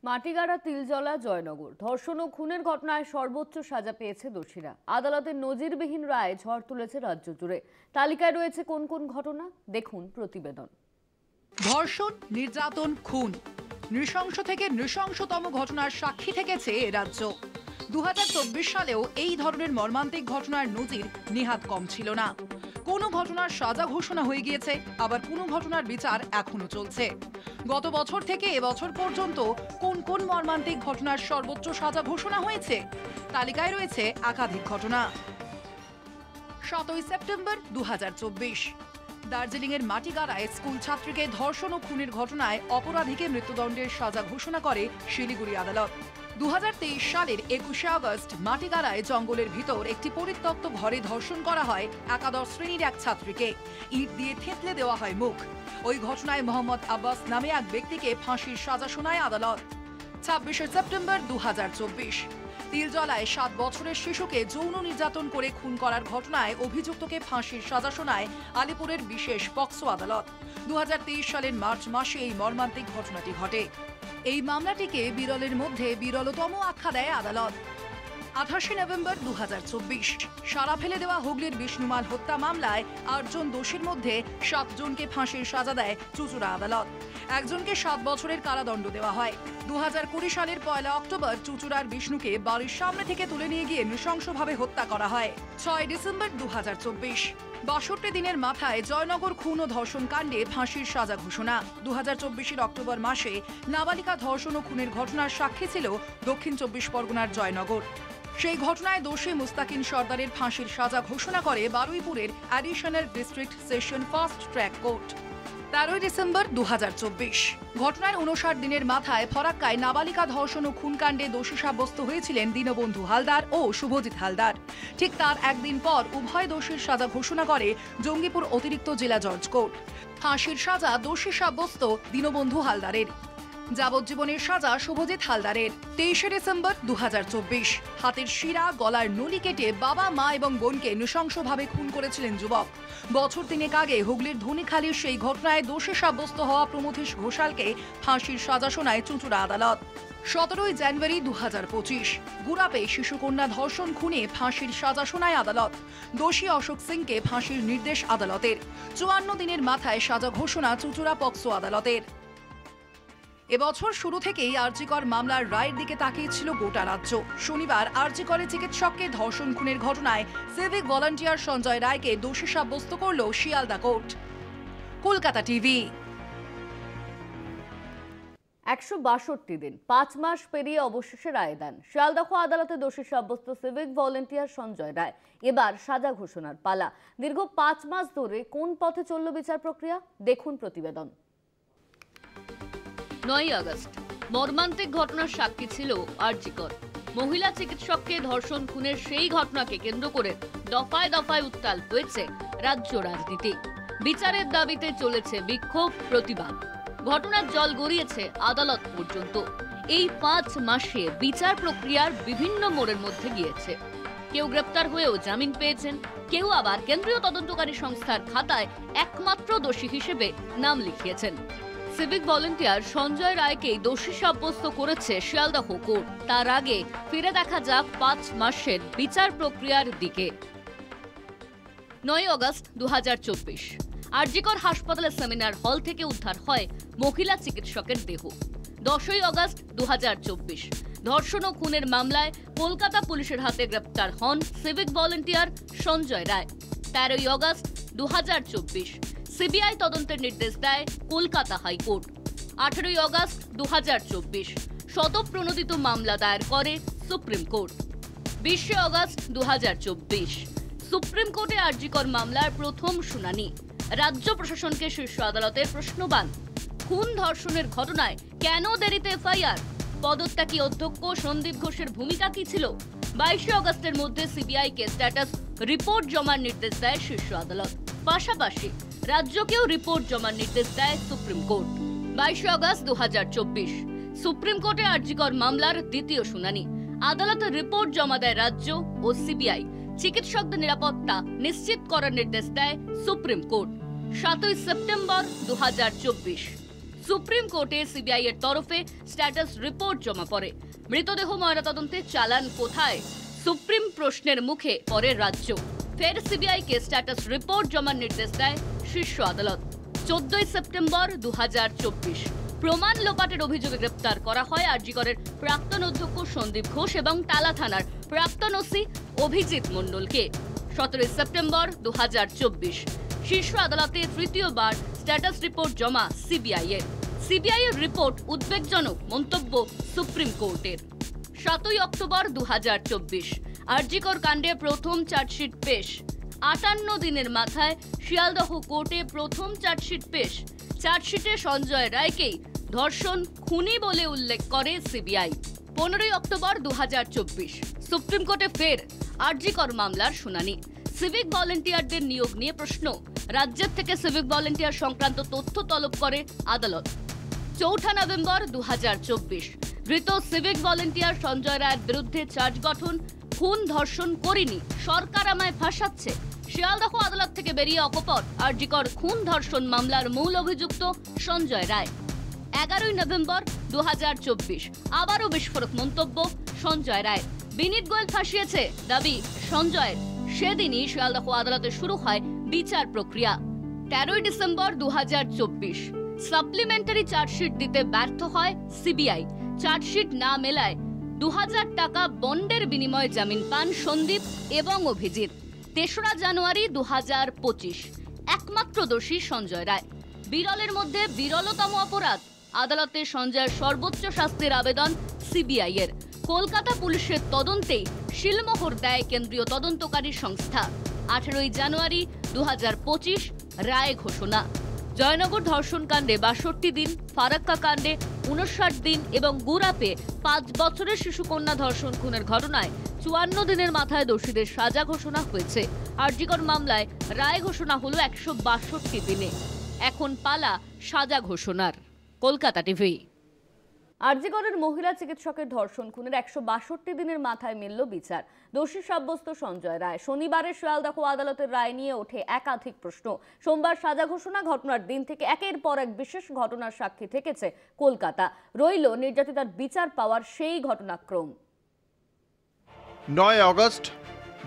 মাটিগাড়া তিলজলা জয়নগর ধর্ষণ ও খুনের ঘটনায় সর্বোচ্চ সাজা পেয়েছে দোষীরা। আদালতের নজিরবিহীন রায় ঝড় তুলেছে রাজ্য জুড়ে। তালিকায় রয়েছে কোন কোন ঘটনা, দেখুন প্রতিবেদন। ধর্ষণ, নির্যাতন, খুন, নৃশংস থেকে নৃশংসতম ঘটনার সাক্ষী থেকেছে এ রাজ্য। 2024 সালেও এই ধরনের মর্মান্তিক ঘটনার নজির নেহাত কম ছিল না। কোনো ঘটনার সাজা ঘোষণা হয়ে গিয়েছে, আবার কোনো ঘটনার বিচার এখনো চলছে। গত বছর থেকে এবছর পর্যন্ত কোন কোন মর্মান্তিক ঘটনার সর্বোচ্চ সাজা ঘোষণা হয়েছে, তালিকায় রয়েছে একাধিক ঘটনা। 7ই সেপ্টেম্বর 2024 দার্জিলিংয়ের মাটিগাড়ায় স্কুল ছাত্রীকে ধর্ষণ ও খুনের ঘটনায় অপরাধীকে মৃত্যুদণ্ডের সাজা ঘোষণা করে শিলিগুড়ি আদালত। 2023 সালের 21শে আগস্ট মাটিগাড়ায় জঙ্গলের ভিতর একটি পরিত্যক্ত ঘরে ধর্ষণ করা হয় একাদশ শ্রেণীর এক ছাত্রীকে। ইট দিয়ে থেঁতলে দেওয়া হয় মুখ। ওই ঘটনায় মোহাম্মদ আব্বাস নামে এক ব্যক্তিকে ফাঁসির সাজা শোনায় আদালত। 26শে সেপ্টেম্বর 2024 তিলজলায় 7 বছরের শিশুকে যৌন নির্যাতন করে খুন করার ঘটনায় অভিযুক্তকে ফাঁসির সাজা শোনায় আলিপুরের বিশেষ পক্সো আদালত। 2023 সালের মার্চ মাসে এই মর্মান্তিক ঘটনাটি ঘটে। এই মামলাটিকে বিরলের মধ্যে বিরলতম আখ্যা দেয় আদালত। 28শে নভেম্বর 2024 সারা ফেলে দেওয়া হুগলির বিষ্ণুমাল হত্যা মামলায় 8 জন দোষীর মধ্যে 7 জনকে ফাঁসির সাজা দেয় চুঁচুড়া আদালত। একজনকে 7 বছরের কারাদণ্ড দেওয়া হয়। 2020 সালের 1 অক্টোবর চুঁচুড়ার বিষ্ণুকে বাড়ির সামনে থেকে তুলে নিয়ে গিয়ে নৃশংসভাবে হত্যা করা হয়। 6 ডিসেম্বর 2024 62 দিনের মাথায় জয়নগর খুন ও ধর্ষণ কাণ্ডে ফাঁসির সাজা ঘোষণা। 2024 অক্টোবর মাসে নাবালিকা ধর্ষণ ও খুনের ঘটনার সাক্ষী ছিল দক্ষিণ 24 পরগনার জয়নগর। সেই ঘটনায় দোষী মুস্তাকিন সর্দারের ফাঁসির সাজা ঘোষণা করে বারুইপুরের additional district session fast track court. 13 December 2024 ঘটনার 59 দিনের মাথায় ফরাক্কায় নাবালিকা ধর্ষণ ও খুনকাণ্ডে দোষী সাব্যস্ত হয়েছিলেন দীনবন্ধু হালদার ও শুভজিৎ হালদার। ঠিক তার একদিন পর উভয় দোষীর সাজা ঘোষণা করে জঙ্গিপুর অতিরিক্ত জেলা জজ কোর্ট। ফাঁসির সাজা দোষী সাব্যস্ত দীনবন্ধু হালদারের, যাবজ্জীবনের সাজা শুভজিৎ হালদারের। 23শে ডিসেম্বর 2024 হাতের শিরা, গলার নলি কেটে বাবা, মা এবং বোনকে নৃশংসভাবে খুন করেছিলেন যুবক। বছর 3 আগে হুগলির ধনিখালির সেই ঘটনায় দোষী সাব্যস্ত হওয়া প্রমথেশ ঘোষালকে ফাঁসির সাজা শোনায় চুঁচুড়া আদালত। 17ই জানুয়ারি 2025 গুড়াপে শিশুকন্যা ধর্ষণ খুনে ফাঁসির সাজা শোনায় আদালত। দোষী অশোক সিংকে ফাঁসির নির্দেশ আদালতের। 54 দিনের মাথায় সাজা ঘোষণা চুঁচুড়া পক্সো আদালতের। এবছর শুরু থেকেই আরজিকর মামলার রায়ের দিকে তাকিয়েছিল গোটা রাজ্য। শনিবার আরজিকরে চিকিৎসককে ধর্ষণ খুনের ঘটনায় সিভিক ভলান্টিয়ার সঞ্জয় রায়কে দোষী সাব্যস্ত করল শিয়ালদা কোর্ট। কলকাতা টিভি। 162 দিন 5 মাস পেরিয়ে অবশেষে রায় দেন শিয়ালদহ আদালতে দোষী সাব্যস্ত সিভিক ভলান্টিয়ার সঞ্জয় রায়। এবার সাজা ঘোষণার পালা। দীর্ঘ 5 মাস ধরে কোন পথে চলল বিচার প্রক্রিয়া, দেখুন প্রতিবেদন। 9ই আগস্ট মর্মান্তিক ঘটনার সাক্ষী ছিল আরজিকর। মহিলা চিকিৎসককে ধর্ষণ খুনের সেই ঘটনাকে কেন্দ্র করে দফায় দফায় উত্তাল হয়েছে রাজ্য রাজনীতি। বিচারের দাবিতে চলেছে বিক্ষোভ, প্রতিবাদ। ঘটনার জল গড়িয়েছে আদালত পর্যন্ত। এই 5 মাসে বিচার প্রক্রিয়ার বিভিন্ন মোড়ের মধ্যে গিয়েছে। কেউ গ্রেপ্তার হয়েও জামিন পেয়েছেন, কেউ আবার কেন্দ্রীয় তদন্তকারী সংস্থার খাতায় একমাত্র দোষী হিসেবে নাম লিখিয়েছেন। সিভিক ভলান্টিয়ার সঞ্জয় রায়কেই দোষী সাব্যস্ত করেছে শিয়ালদহ কোর্ট। তার আগে ফিরে দেখা যাক 5 মাসের বিচার প্রক্রিয়ার দিকে। 9ই আগস্ট 2024 আরজিকর হাসপাতালের সেমিনার হল থেকে উদ্ধার হয় মহিলা চিকিৎসকের দেহ। 10ই আগস্ট 2024 ধর্ষণ ও খুনের মামলায় কলকাতা পুলিশের হাতে গ্রেপ্তার হন civic volunteer Sanjay Roy. 13ই August 2024 CBI তদন্তের নির্দেশ দেয় কলকাতা হাইকোর্ট। 18ই আগস্ট 2024 শতপ্রণোদিত মামলা দায়ের করে সুপ্রিম কোর্ট। 20শে আগস্ট 2024 সুপ্রিম কোর্টে আরজিকর মামলার প্রথম শুনানি। রাজ্য প্রশাসনকে শীর্ষ আদালতের প্রশ্নবাণ। খুন ধর্ষণের ঘটনায় কেন দেরিতে এফআইআর? পদত্যাগী অধ্যক্ষ সন্দীপ ঘোষের ভূমিকা কি ছিল? 22শে আগস্টের মধ্যে সিবিআই কে স্ট্যাটাস রিপোর্ট জমার নির্দেশ দেয় শীর্ষ আদালত। পাশাপাশি রাজ্যকেও রিপোর্ট জমার নির্দেশ দেয় সুপ্রিম কোর্ট। 22শে আগস্ট 2024 সুপ্রিম কোর্টে আরজিকর মামলার দ্বিতীয় শুনানি। আদালতের রিপোর্ট জমা দেয় রাজ্য ও সিবিআই। চিকিৎসকদের নিরাপত্তা নিশ্চিত করার নির্দেশ দেয় সুপ্রিম কোর্ট। 7ই সেপ্টেম্বর 2024 সুপ্রিম কোর্টে সিবিআই এর তরফে স্ট্যাটাস রিপোর্ট জমা পড়ে। মৃতদেহ ময়নাতদন্তে চালান কোথায়, সুপ্রিম প্রশ্নের মুখে পড়ে রাজ্য। ফের সিবিআই কে স্ট্যাটাস রিপোর্ট জমার নির্দেশ দেয় শীর্ষ আদালত। 14 সেপ্টেম্বর 2024 প্রমাণ লোপাটের অভিযোগে গ্রেপ্তার করা হয় আরজি করের প্রাক্তন অধ্যক্ষ সন্দীপ ঘোষ এবং টালা থানার প্রাক্তন ওসি অভিজিৎ মণ্ডলকে। 17 সেপ্টেম্বর 2024 শীর্ষ আদালতে তৃতীয়বার স্ট্যাটাস রিপোর্ট জমা সিবিআই এর। সিবিআই এর রিপোর্ট উদ্বেগজনক মন্তব্য সুপ্রিম কোর্টের। 7 অক্টোবর 2024 আরজি কর কাণ্ডে প্রথম চার্জশিট পেশ। 58 দিনের মাথায় শিয়ালদহ কোর্টে প্রথম চার্জশিট পেশ। চার্জশিটে সঞ্জয় রায়কেই ধর্ষণ খুনি বলে উল্লেখ করে সিবিআই। 15 অক্টোবর 2024 সুপ্রিম কোর্টে ফের আরজি কর মামলার শুনানি। সিভিক ভলেন্টিয়ারদের নিয়োগ নিয়ে প্রশ্ন। রাজ্যের থেকে সিভিক ভলেন্টিয়ার সংক্রান্ত তথ্য তলব করে আদালত। 4 নভেম্বর 2024 ধৃত সিভিক ভলেন্টিয়ার সঞ্জয় রায়ের বিরুদ্ধে চার্জ গঠন। খুন ধর্ষণ করিনি, সরকার আমায় ফাঁসাচ্ছে। শিয়ালদহ আদালত থেকে বেরিয়ে অকপট আরজি কর খুন ধর্ষণ মামলার মূল অভিযুক্ত সঞ্জয় রায়। 11 নভেম্বর 2024 আবারও বিস্ফোরক মন্তব্য সঞ্জয় রায়। বিনীত গোয়েল ফাঁসিয়েছে দাবি সঞ্জয়ের। সেদিনই শিয়ালদহ আদালতে শুরু হয় বিচার প্রক্রিয়া। 13 ডিসেম্বর 2024 সাপ্লিমেন্টারি চার্জশিট দিতে ব্যর্থ হয় সিবিআই। চার্জশিট না মেলায় 2000 টাকা বন্ডের বিনিময়ে জামিন পান সন্দীপ এবং অভিজিৎ। 3রা জানুয়ারি 2025 একমাত্র দোষী সঞ্জয় রায়। বিরলের মধ্যে বিরলতম অপরাধ। আদালতে সঞ্জয়ের সর্বোচ্চ শাস্তির আবেদন সিবিআই এর। কলকাতা পুলিশের তদন্তেই শিলমোহর দেয় কেন্দ্রীয় তদন্তকারী সংস্থা। 18 জানুয়ারি 2025 রায় ঘোষণা। জয়নগর ধর্ষণ কাণ্ডে 62 দিন, ফারাক্কা কাণ্ডে 59 দিন এবং গুরাপে 5 বছরের শিশুকন্যা ধর্ষণ খুনের ঘটনায় 54 দিনের মাথায় দোষীদের সাজা ঘোষণা হয়েছে। আরজি কর মামলায় রায় ঘোষণা হলো 162 দিনে। এখন পালা সাজা ঘোষণার। কলকাতা টিভি। আরজি করের মহিলা চিকিৎসকের ধর্ষণ খুনের 162 দিনের মাথায় মিলল বিচার। দোষী সাব্যস্ত সঞ্জয় রায়। শনিবারে শিয়ালদহ আদালতের রায় নিয়ে ওঠে একাধিক প্রশ্ন। সোমবার সাজা ঘোষণা। ঘটনার দিন থেকে একের পর এক বিশেষ ঘটনার সাক্ষী থেকেছে কলকাতা। রইল নির্যাতিতার বিচার পাওয়ার সেই ঘটনাক্রম। 9 আগস্ট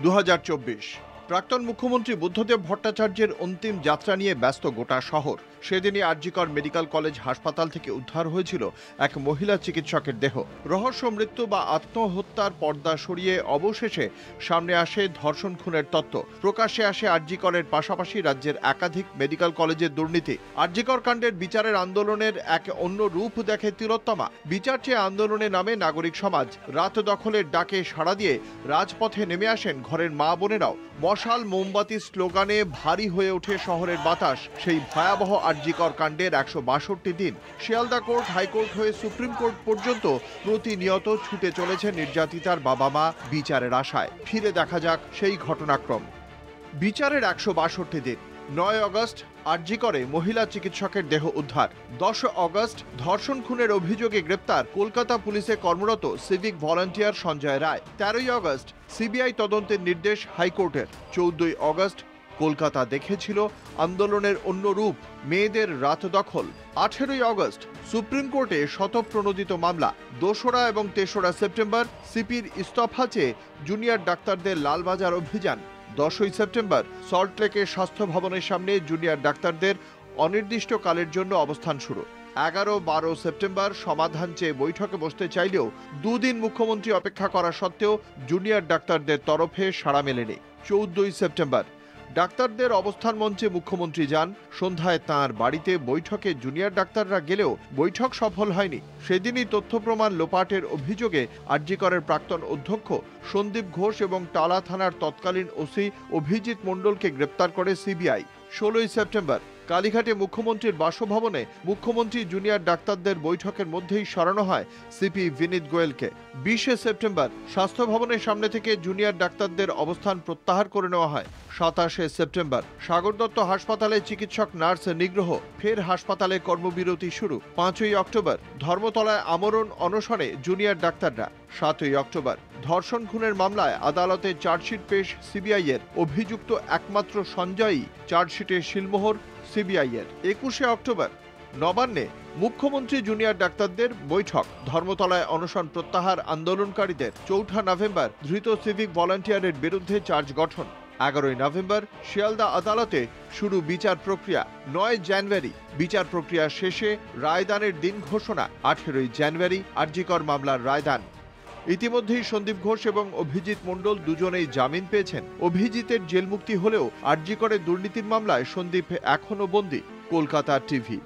2024 প্রাক্তন মুখ্যমন্ত্রী বুদ্ধদেব ভট্টাচার্যের অন্তিম যাত্রা নিয়ে ব্যস্ত গোটা শহর। সেদিনই আরজি কর মেডিকেল কলেজ হাসপাতাল থেকে উদ্ধার হয়েছিল এক মহিলা চিকিৎসকের দেহ। রহস্য মৃত্যু বা আত্মহত্যার পর্দা সরিয়ে অবশেষে সামনে আসে ধর্ষণ খুনের তত্ত্ব। প্রকাশ্যে আসে আরজি করের পাশাপাশি রাজ্যের একাধিক মেডিকেল কলেজের দুর্নীতি। আরজি কর কাণ্ডের বিচারের আন্দোলনের এক অন্য রূপ দেখে তিলোত্তমা। বিচার চেয়ে আন্দোলনে নামে নাগরিক সমাজ। রাত দখলের ডাকে সাড়া দিয়ে রাজপথে নেমে আসেন ঘরের মা বোনেরাও। মশাল মোমবাতি স্লোগানে ভারী হয়ে ওঠে শহরের বাতাস। সেই ভয়াবহ আরজি কর কাণ্ডের 162 দিন। শিয়ালদা কোর্ট, হাইকোর্ট হয়ে সুপ্রিম কোর্ট পর্যন্ত প্রতিনিয়ত ছুটে চলেছে নির্যাতিতার বাবা মা বিচারের আশায়। ফিরে দেখা যাক সেই ঘটনাক্রম। বিচারের 162 দিন। 9 আগস্ট আরজি করে মহিলা চিকিৎসকের দেহ উদ্ধার। 10 আগস্ট ধর্ষণ খুনের অভিযোগে গ্রেপ্তার কলকাতা পুলিশে কর্মরত civic volunteer Sanjay Roy. 13 August CBI তদন্তের নির্দেশ হাইকোর্টের। 14 আগস্ট কলকাতা দেখেছিল আন্দোলনের অন্য রূপ, মেয়েদের রাত দখল। 18 আগস্ট সুপ্রিম কোর্টে শতপ্রণোদিত মামলা। 2রা এবং 3রা সেপ্টেম্বর সিপির ইস্তফা চেয়ে জুনিয়র ডাক্তারদের লালবাজার অভিযান। 10ই সেপ্টেম্বর সল্টলেকের স্বাস্থ্য ভবনের সামনে জুনিয়র ডাক্তারদের অনির্দিষ্টকালের জন্য অবস্থান শুরু। 11-12 সেপ্টেম্বর সমাধান চেয়ে বৈঠকে বসতে চাইলেও 2 দিন মুখ্যমন্ত্রী অপেক্ষা করা সত্ত্বেও জুনিয়র ডাক্তারদের তরফে সাড়া মেলেনি। 14 সেপ্টেম্বর ডাক্তারদের অবস্থান মঞ্চে মুখ্যমন্ত্রী যান। সন্ধ্যায় তাঁর বাড়িতে বৈঠকে জুনিয়র ডাক্তাররা গেলেও বৈঠক সফল হয়নি। সেদিনই তথ্য প্রমাণ লোপাটের অভিযোগে আরজি করের প্রাক্তন অধ্যক্ষ সন্দীপ ঘোষ এবং টালা থানার তৎকালীন ওসি অভিজিৎ মণ্ডলকে গ্রেপ্তার করে সিবিআই। 16 সেপ্টেম্বর কালীঘাটে মুখ্যমন্ত্রীর বাসভবনে মুখ্যমন্ত্রী জুনিয়র ডাক্তারদের বৈঠকের মধ্যেই সরানো হয় সিপি বিনীত গোয়েলকে। 20 সেপ্টেম্বর স্বাস্থ্য ভবনের সামনে থেকে জুনিয়র ডাক্তারদের অবস্থান প্রত্যাহার করে নেওয়া হয়। 27 সেপ্টেম্বর সাগর দত্ত হাসপাতালে চিকিৎসক নার্স নিগ্রহ। ফের হাসপাতালে কর্মবিরতি শুরু। 5 অক্টোবর ধর্মতলায় আমরণ অনশনে জুনিয়র ডাক্তাররা। 7 অক্টোবর ধর্ষণ খুনের মামলায় আদালতে চার্জশিট পেশ সিবিআই এর। অভিযুক্ত একমাত্র সঞ্জয়ই চার্জশিটে শিলমোহর সিবিআই এর। 21 অক্টোবর নবান্নে মুখ্যমন্ত্রী জুনিয়র ডাক্তারদের বৈঠক, ধর্মতলায় অনশন প্রত্যাহার আন্দোলনকারীদের। 4 নভেম্বর ধৃত সিভিক ভলান্টিয়ারের বিরুদ্ধে চার্জ গঠন। 11 নভেম্বর শিয়ালদা আদালতে শুরু বিচার প্রক্রিয়া। 9 জানুয়ারি বিচার প্রক্রিয়া শেষে রায়দানের দিন ঘোষণা। 18 জানুয়ারি আরজিকর মামলার রায়দান। ইতিমধ্যেই সন্দীপ ঘোষ এবং অভিজিৎ মণ্ডল দুজনেই জামিন পেয়েছেন। অভিজিতের জেল মুক্তি হলেও আরজিকরের দুর্নীতির মামলায় সন্দীপ এখনো বন্দী। কলকাতা টিভি।